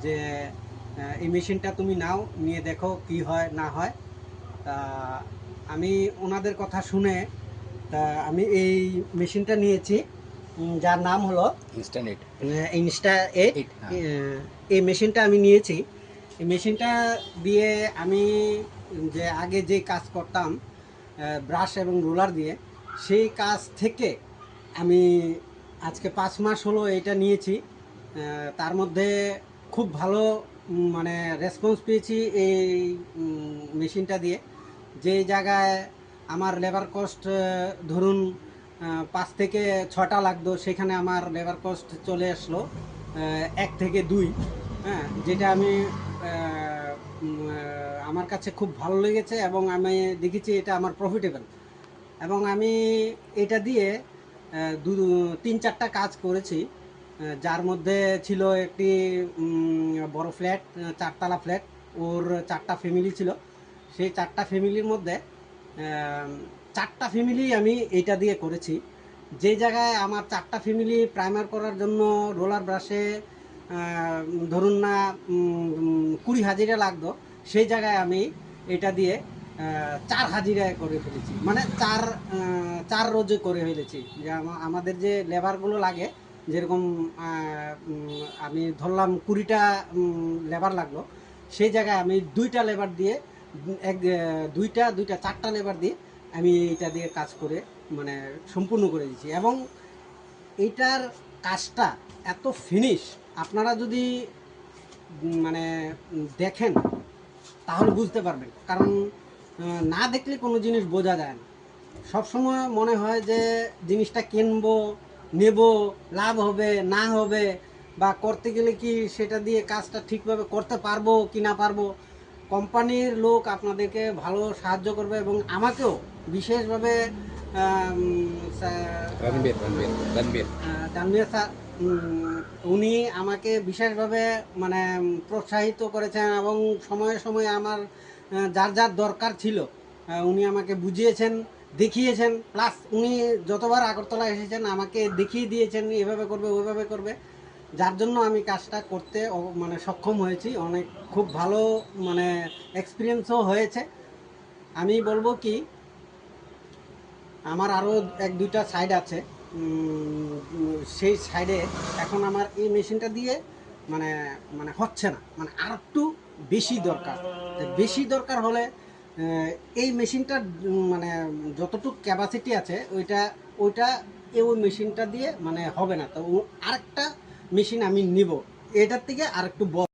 যে এই মেশিনটা তুমি নাও, নিয়ে দেখো কি হয় না হয়। তা আমি ওনাদের কথা শুনে তা আমি এই মেশিনটা নিয়েছি, যার নাম হলো ইনস্টানেট ইনস্টা 8। 8 হ্যাঁ। এই মেশিনটা আমি নিয়েছি। এই মেশিনটা দিয়ে আমি যে আগে যে কাজ করতাম ব্রাশ এবং রোলার দিয়ে, সেই কাজ থেকে আমি আজকে 5 মাস হলো এটা নিয়েছি। তার মধ্যে খুব ভালো মানে রেসপন্স পেয়েছি এই মেশিনটা দিয়ে। যে জায়গায় আমার লেবার কস্ট ধরুন 5 থেকে 6টা লাগতো, সেখানে আমার লেবার কস্ট চলে আসলো 1 থেকে 2। হ্যাঁ, যেটা আমি আমার কাছে খুব ভালো লেগেছে এবং আমি দেখেছি এটা আমার প্রফিটেবল। এবং আমি এটা দিয়ে 3-4টা কাজ করেছি, যার মধ্যে ছিল একটি বড় ফ্ল্যাট, 4তলা ফ্ল্যাট। ওর 4টা ফ্যামিলি ছিল। সেই 4টা ফ্যামিলির মধ্যে 4টা ফ্যামিলি আমি এইটা দিয়ে করেছি। যে জায়গায় আমার 4টা ফ্যামিলি প্রাইমার করার জন্য রোলার ব্রাশে ধরুন না 20 হাজিরা লাগতো, সেই জায়গায় আমি এটা দিয়ে 4 হাজিরায় করে ফেলেছি, মানে 4 রোজে করে ফেলেছি। যে আমাদের যে লেবারগুলো লাগে, যেরকম আমি ধরলাম 20টা লেবার লাগলো, সেই জায়গায় আমি 2টা লেবার দিয়ে এক দুইটা 4টা লেবার দিয়ে আমি এটা দিয়ে কাজ করে মানে সম্পূর্ণ করে দিয়েছি। এবং এইটার কাজটা এত ফিনিশ, আপনারা যদি মানে দেখেন তাহলে বুঝতে পারবেন। কারণ না দেখলে কোনো জিনিস বোঝা যায় না। সবসময় মনে হয় যে জিনিসটা কিনবো, নেব, লাভ হবে না হবে, বা করতে গেলে কি সেটা দিয়ে কাজটা ঠিকভাবে করতে পারবো কি না পারবো। কোম্পানির লোক আপনাদেরকে ভালো সাহায্য করবে এবং আমাকেও বিশেষভাবে রণবীর রণবীর রণবীর তানভীর স্যার, উনি আমাকে বিশেষভাবে মানে প্রোৎসাহিত করেছেন এবং সময়ে সময়ে আমার যার যার দরকার ছিল উনি আমাকে বুঝিয়েছেন, দেখিয়েছেন। প্লাস উনি যতবার আগরতলা এসেছেন আমাকে দেখিয়ে দিয়েছেন এভাবে করবে ওইভাবে করবে, যার জন্য আমি কাজটা করতে মানে সক্ষম হয়েছি। অনেক খুব ভালো মানে এক্সপিরিয়েন্সও হয়েছে। আমি বলবো কি, আমার আরও 1-2টা সাইড আছে। সেই সাইডে এখন আমার এই মেশিনটা দিয়ে মানে মানে হচ্ছে না, মানে আর একটু বেশি দরকার। বেশি দরকার হলে এই মেশিনটার মানে যতটুকু ক্যাপাসিটি আছে ওইটা ওইটা ওই মেশিনটা দিয়ে মানে হবে না। তো আরেকটা মেশিন আমি নিব, এটার থেকে আরেকটু বড়।